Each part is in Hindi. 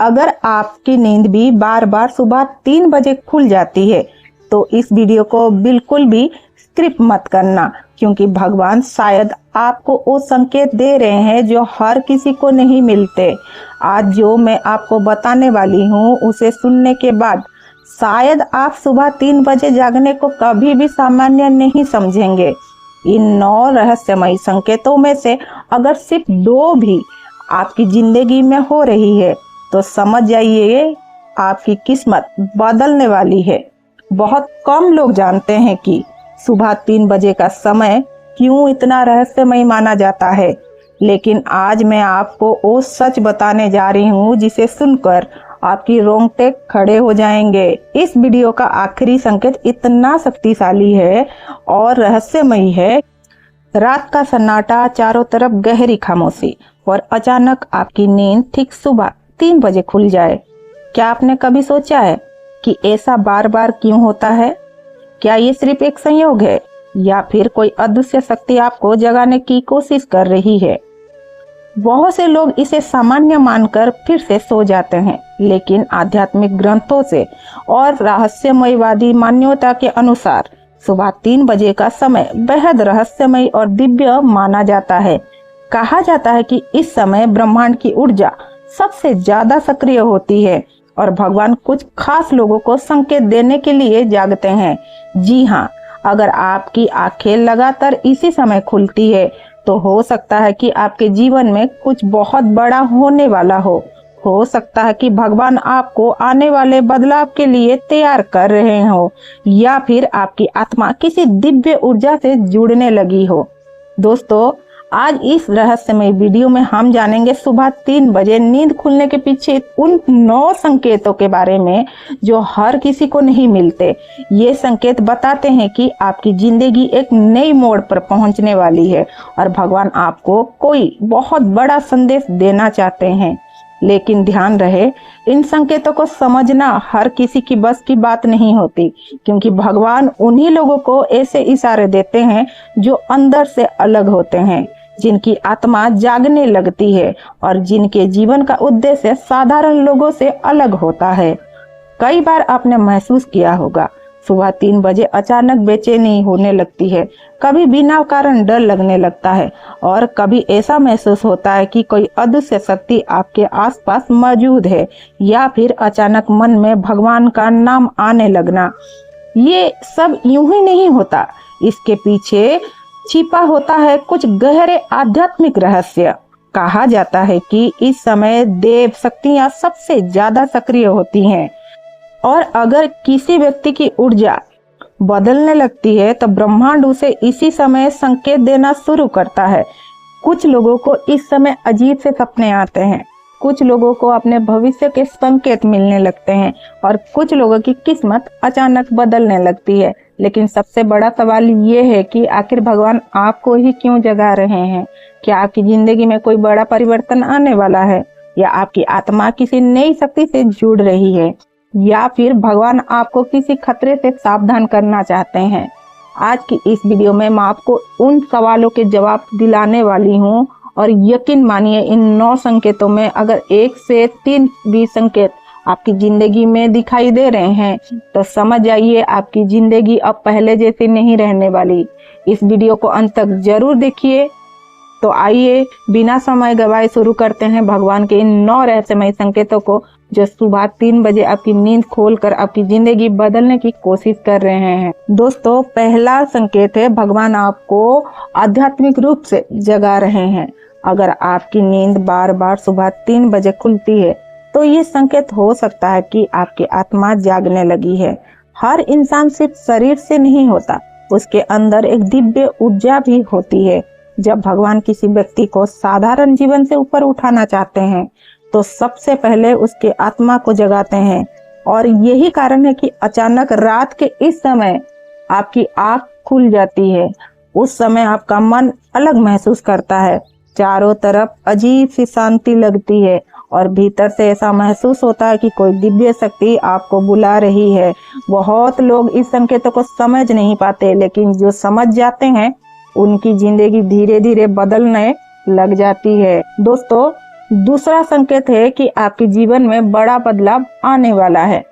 अगर आपकी नींद भी बार बार सुबह 3 बजे खुल जाती है तो इस वीडियो को बिल्कुल भी स्किप मत करना, क्योंकि भगवान शायद आपको वो संकेत दे रहे हैं जो हर किसी को नहीं मिलते। आज जो मैं आपको बताने वाली हूँ उसे सुनने के बाद शायद आप सुबह 3 बजे जागने को कभी भी सामान्य नहीं समझेंगे। इन 9 रहस्यमयी संकेतों में से अगर सिर्फ 2 भी आपकी जिंदगी में हो रही है तो समझ जाइए आपकी किस्मत बदलने वाली है। बहुत कम लोग जानते हैं कि सुबह 3 बजे का समय क्यों इतना रहस्यमय माना जाता है, लेकिन आज मैं आपको वो सच बताने जा रही हूँ जिसे सुनकर आपकी रोंगटे खड़े हो जाएंगे। इस वीडियो का आखिरी संकेत इतना शक्तिशाली है और रहस्यमयी है। रात का सन्नाटा, चारों तरफ गहरी खामोशी और अचानक आपकी नींद ठीक सुबह 3 बजे खुल जाए। क्या आपने कभी सोचा है कि ऐसा बार बार क्यों होता है? क्या ये सिर्फ एक संयोग है या फिर कोई अदृश्य शक्ति आपको जगाने की कोशिश कर रही है? बहुत से लोग इसे सामान्य मानकर फिर से सो जाते हैं, लेकिन आध्यात्मिक ग्रंथों से और रहस्यमयवादी मान्यता के अनुसार सुबह 3 बजे का समय बेहद रहस्यमय और दिव्य माना जाता है। कहा जाता है कि इस समय ब्रह्मांड की ऊर्जा सबसे ज्यादा सक्रिय होती है और भगवान कुछ खास लोगों को संकेत देने के लिए जागते हैं। जी हाँ, अगर आपकी आंखें लगातार इसी समय खुलती है तो हो सकता है कि आपके जीवन में कुछ बहुत बड़ा होने वाला हो सकता है कि भगवान आपको आने वाले बदलाव के लिए तैयार कर रहे हो या फिर आपकी आत्मा किसी दिव्य ऊर्जा से जुड़ने लगी हो। दोस्तों, आज इस रहस्यमय वीडियो में हम जानेंगे सुबह 3 बजे नींद खुलने के पीछे उन 9 संकेतों के बारे में जो हर किसी को नहीं मिलते। ये संकेत बताते हैं कि आपकी जिंदगी एक नई मोड़ पर पहुंचने वाली है और भगवान आपको कोई बहुत बड़ा संदेश देना चाहते हैं। लेकिन ध्यान रहे, इन संकेतों को समझना हर किसी की बस की बात नहीं होती, क्योंकि भगवान उन्हीं लोगों को ऐसे इशारे देते हैं जो अंदर से अलग होते हैं, जिनकी आत्मा जागने लगती है और जिनके जीवन का उद्देश्य साधारण लोगों से अलग होता है। कई बार आपने महसूस किया होगा, सुबह 3 बजे अचानक बेचैनी होने लगती है, कभी बिना कारण डर लगने लगता है और कभी ऐसा महसूस होता है कि कोई अदृश्य शक्ति आपके आसपास मौजूद है, या फिर अचानक मन में भगवान का नाम आने लगना। ये सब यूं ही नहीं होता, इसके पीछे छिपा होता है कुछ गहरे आध्यात्मिक रहस्य। कहा जाता है कि इस समय देव शक्तियां सबसे ज्यादा सक्रिय होती हैं और अगर किसी व्यक्ति की ऊर्जा बदलने लगती है तो ब्रह्मांड उसे इसी समय संकेत देना शुरू करता है। कुछ लोगों को इस समय अजीब से सपने आते हैं, कुछ लोगों को अपने भविष्य के संकेत मिलने लगते हैं और कुछ लोगों की किस्मत अचानक बदलने लगती है। लेकिन सबसे बड़ा सवाल ये है कि आखिर भगवान आपको ही क्यों जगा रहे हैं? क्या आपकी जिंदगी में कोई बड़ा परिवर्तन आने वाला है, या आपकी आत्मा किसी नई शक्ति से जुड़ रही है, या फिर भगवान आपको किसी खतरे से सावधान करना चाहते हैं? आज की इस वीडियो में मैं आपको उन सवालों के जवाब दिलाने वाली हूँ और यकीन मानिए इन 9 संकेतों में अगर 1 से 3 भी संकेत आपकी जिंदगी में दिखाई दे रहे हैं तो समझ जाइए आपकी जिंदगी अब पहले जैसी नहीं रहने वाली। इस वीडियो को अंत तक जरूर देखिए। तो आइए बिना समय गवाए शुरू करते हैं भगवान के इन 9 रहस्यमय संकेतों को जो सुबह 3 बजे आपकी नींद खोलकर आपकी जिंदगी बदलने की कोशिश कर रहे हैं। दोस्तों, पहला संकेत है भगवान आपको आध्यात्मिक रूप से जगा रहे हैं। अगर आपकी नींद बार बार सुबह 3 बजे खुलती है तो ये संकेत हो सकता है कि आपकी आत्मा जागने लगी है। हर इंसान सिर्फ शरीर से नहीं होता, उसके अंदर एक दिव्य ऊर्जा भी होती है। जब भगवान किसी व्यक्ति को साधारण जीवन से ऊपर उठाना चाहते हैं तो सबसे पहले उसके आत्मा को जगाते हैं, और यही कारण है कि अचानक रात के इस समय आपकी आंख खुल जाती है। उस समय आपका मन अलग महसूस करता है, चारों तरफ अजीब सी शांति लगती है और भीतर से ऐसा महसूस होता है कि कोई दिव्य शक्ति आपको बुला रही है। बहुत लोग इस संकेतों को समझ नहीं पाते, लेकिन जो समझ जाते हैं उनकी जिंदगी धीरे धीरे बदलने लग जाती है। दोस्तों, दूसरा संकेत है कि आपके जीवन में बड़ा बदलाव आने वाला है।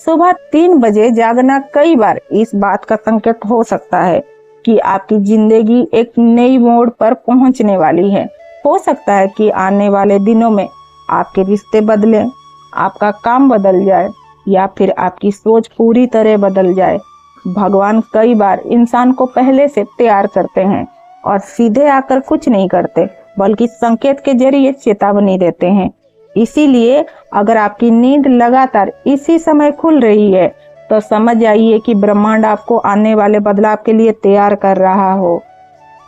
सुबह 3 बजे जागना कई बार इस बात का संकेत हो सकता है कि आपकी जिंदगी एक नई मोड़ पर पहुंचने वाली है। हो सकता है कि आने वाले दिनों में आपके रिश्ते बदलें, आपका काम बदल जाए या फिर आपकी सोच पूरी तरह बदल जाए। भगवान कई बार इंसान को पहले से तैयार करते हैं और सीधे आकर कुछ नहीं करते, बल्कि संकेत के जरिए चेतावनी देते हैं। इसीलिए अगर आपकी नींद लगातार इसी समय खुल रही है तो समझ जाइए कि ब्रह्मांड आपको आने वाले बदलाव के लिए तैयार कर रहा हो।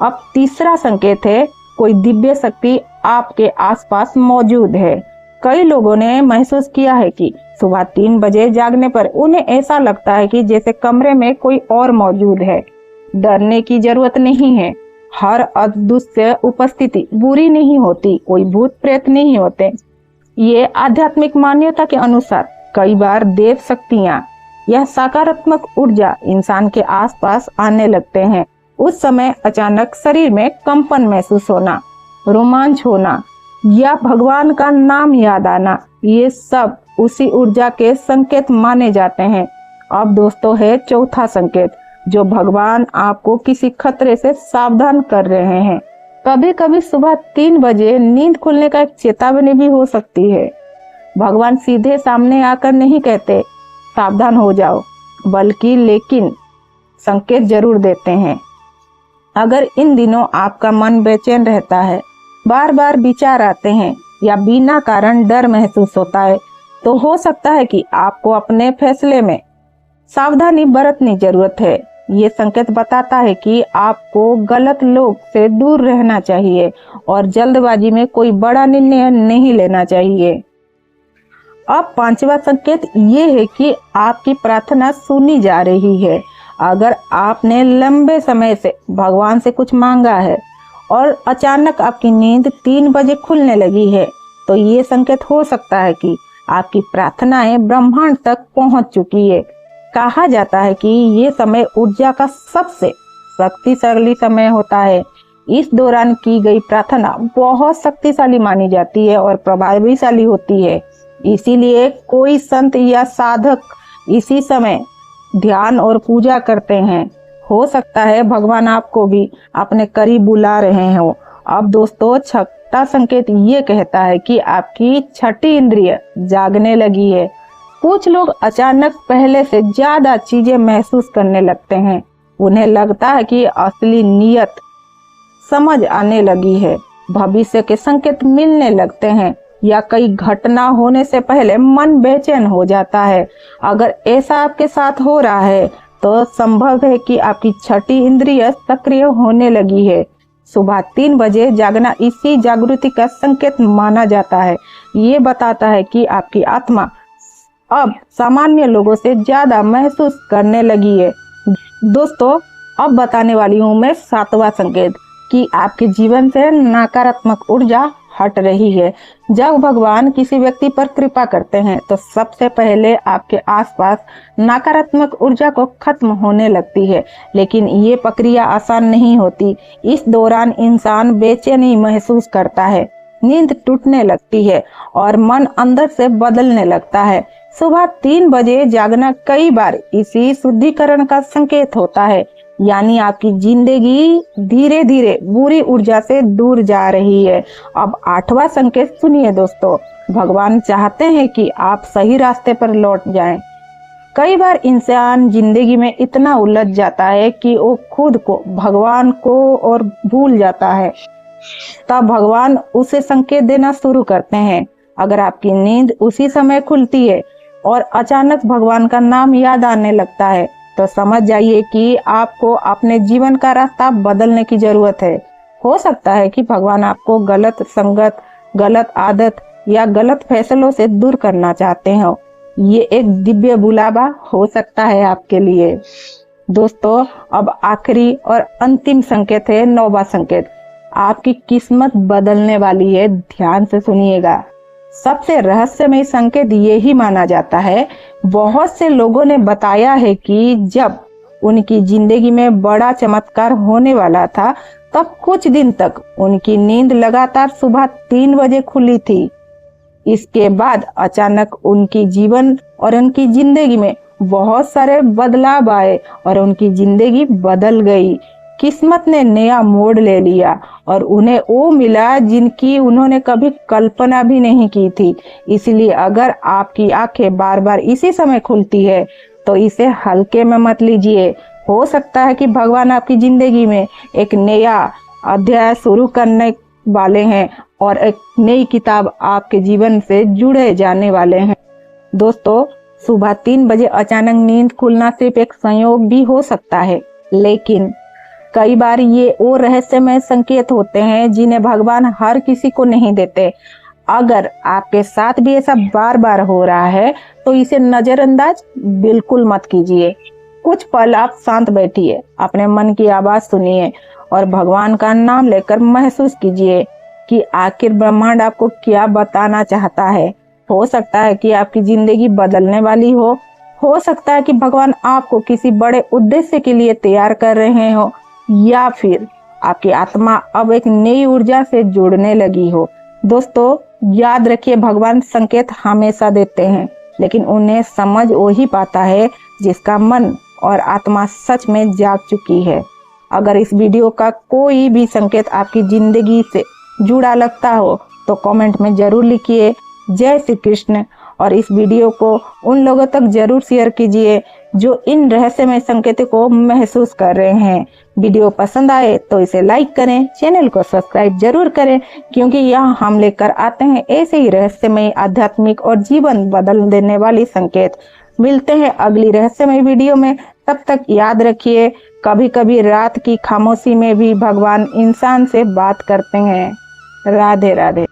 अब तीसरा संकेत है, कोई दिव्य शक्ति आपके आसपास मौजूद है। कई लोगों ने महसूस किया है कि सुबह 3 बजे जागने पर उन्हें ऐसा लगता है कि जैसे कमरे में कोई और मौजूद है। डरने की जरूरत नहीं है। हर अदृश्य उपस्थिति बुरी नहीं होती, कोई भूत प्रेत नहीं होते। ये आध्यात्मिक मान्यता के अनुसार कई बार देव शक्तियाँ या सकारात्मक ऊर्जा इंसान के आसपास आने लगते हैं। उस समय अचानक शरीर में कंपन महसूस होना, रोमांच होना या भगवान का नाम याद आना, ये सब उसी ऊर्जा के संकेत माने जाते हैं। अब दोस्तों है चौथा संकेत, जो भगवान आपको किसी खतरे से सावधान कर रहे हैं। कभी कभी सुबह 3 बजे नींद खुलने का एक चेतावनी भी हो सकती है। भगवान सीधे सामने आकर नहीं कहते सावधान हो जाओ, बल्कि लेकिन संकेत जरूर देते हैं। अगर इन दिनों आपका मन बेचैन रहता है, बार बार विचार आते हैं या बिना कारण डर महसूस होता है, तो हो सकता है कि आपको अपने फैसले में सावधानी बरतनी जरूरत है। ये संकेत बताता है कि आपको गलत लोग से दूर रहना चाहिए और जल्दबाजी में कोई बड़ा निर्णय नहीं लेना चाहिए। अब 5वां संकेत ये है कि आपकी प्रार्थना सुनी जा रही है। अगर आपने लंबे समय से भगवान से कुछ मांगा है और अचानक आपकी नींद 3 बजे खुलने लगी है, तो ये संकेत हो सकता है कि आपकी प्रार्थनाएं ब्रह्मांड तक पहुंच चुकी है। कहा जाता है कि ये समय ऊर्जा का सबसे शक्तिशाली समय होता है। इस दौरान की गई प्रार्थना बहुत शक्तिशाली मानी जाती है और प्रभावशाली होती है। इसीलिए कोई संत या साधक इसी समय ध्यान और पूजा करते हैं। हो सकता है भगवान आपको भी अपने करीब बुला रहे हो। अब दोस्तों 6वां संकेत ये कहता है कि आपकी 6ठी इंद्रिय जागने लगी है। कुछ लोग अचानक पहले से ज्यादा चीजें महसूस करने लगते हैं। उन्हें लगता है कि असली नियत समझ आने लगी है, भविष्य के संकेत मिलने लगते हैं या कई घटना होने से पहले मन बेचैन हो जाता है। अगर ऐसा आपके साथ हो रहा है तो संभव है कि आपकी 6ठी इंद्रिय सक्रिय होने लगी है। सुबह 3 बजे जागना इसी जागृति का संकेत माना जाता है। ये बताता है कि आपकी आत्मा अब सामान्य लोगों से ज्यादा महसूस करने लगी है। दोस्तों अब बताने वाली हूँ मैं 7वां संकेत कि आपके जीवन से नकारात्मक ऊर्जा हट रही है। जब भगवान किसी व्यक्ति पर कृपा करते हैं तो सबसे पहले आपके आसपास नकारात्मक ऊर्जा को खत्म होने लगती है, लेकिन ये प्रक्रिया आसान नहीं होती। इस दौरान इंसान बेचैनी महसूस करता है, नींद टूटने लगती है और मन अंदर से बदलने लगता है। सुबह 3 बजे जागना कई बार इसी शुद्धिकरण का संकेत होता है, यानी आपकी जिंदगी धीरे धीरे बुरी ऊर्जा से दूर जा रही है। अब 8वां संकेत सुनिए दोस्तों, भगवान चाहते हैं कि आप सही रास्ते पर लौट जाएं। कई बार इंसान जिंदगी में इतना उलझ जाता है कि वो खुद को, भगवान को और भूल जाता है। तब भगवान उसे संकेत देना शुरू करते हैं। अगर आपकी नींद उसी समय खुलती है और अचानक भगवान का नाम याद आने लगता है, तो समझ जाइए कि आपको अपने जीवन का रास्ता बदलने की जरूरत है। हो सकता है कि भगवान आपको गलत संगत, गलत आदत या गलत फैसलों से दूर करना चाहते हो। ये एक दिव्य बुलावा हो सकता है आपके लिए। दोस्तों अब आखिरी और अंतिम संकेत है 9वां संकेत। आपकी किस्मत बदलने वाली है, ध्यान से सुनिएगा। सबसे रहस्यमय संकेत यही माना जाता है। बहुत से लोगों ने बताया है कि जब उनकी जिंदगी में बड़ा चमत्कार होने वाला था, तब कुछ दिन तक उनकी नींद लगातार सुबह 3 बजे खुली थी। इसके बाद अचानक उनकी जीवन और उनकी जिंदगी में बहुत सारे बदलाव आए और उनकी जिंदगी बदल गई। किस्मत ने नया मोड़ ले लिया और उन्हें वो मिला जिनकी उन्होंने कभी कल्पना भी नहीं की थी। इसलिए अगर आपकी आंखें बार बार इसी समय खुलती है तो इसे हल्के में मत लीजिए। हो सकता है कि भगवान आपकी जिंदगी में एक नया अध्याय शुरू करने वाले हैं और एक नई किताब आपके जीवन से जुड़े जाने वाले हैं। दोस्तों, सुबह 3 बजे अचानक नींद खुलना सिर्फ एक संयोग भी हो सकता है, लेकिन कई बार ये वो रहस्यमय संकेत होते हैं जिन्हें भगवान हर किसी को नहीं देते। अगर आपके साथ भी ऐसा बार बार हो रहा है तो इसे नजरअंदाज बिल्कुल मत कीजिए। कुछ पल आप शांत बैठिए, अपने मन की आवाज सुनिए और भगवान का नाम लेकर महसूस कीजिए कि आखिर ब्रह्मांड आपको क्या बताना चाहता है। हो सकता है कि आपकी जिंदगी बदलने वाली हो सकता है कि भगवान आपको किसी बड़े उद्देश्य के लिए तैयार कर रहे हो, या फिर आपकी आत्मा अब एक नई ऊर्जा से जुड़ने लगी हो। दोस्तों, याद रखिए, भगवान संकेत हमेशा देते हैं, लेकिन उन्हें समझ वही पाता है जिसका मन और आत्मा सच में जाग चुकी है। अगर इस वीडियो का कोई भी संकेत आपकी जिंदगी से जुड़ा लगता हो तो कमेंट में जरूर लिखिए जय श्री कृष्ण, और इस वीडियो को उन लोगों तक जरूर शेयर कीजिए जो इन रहस्यमय संकेतों को महसूस कर रहे हैं। वीडियो पसंद आए तो इसे लाइक करें, चैनल को सब्सक्राइब जरूर करें, क्योंकि यहाँ हम लेकर आते हैं ऐसे ही रहस्यमय, आध्यात्मिक और जीवन बदल देने वाली संकेत। मिलते हैं अगली रहस्यमय वीडियो में। तब तक याद रखिए, कभी कभी रात की खामोशी में भी भगवान इंसान से बात करते हैं। राधे राधे।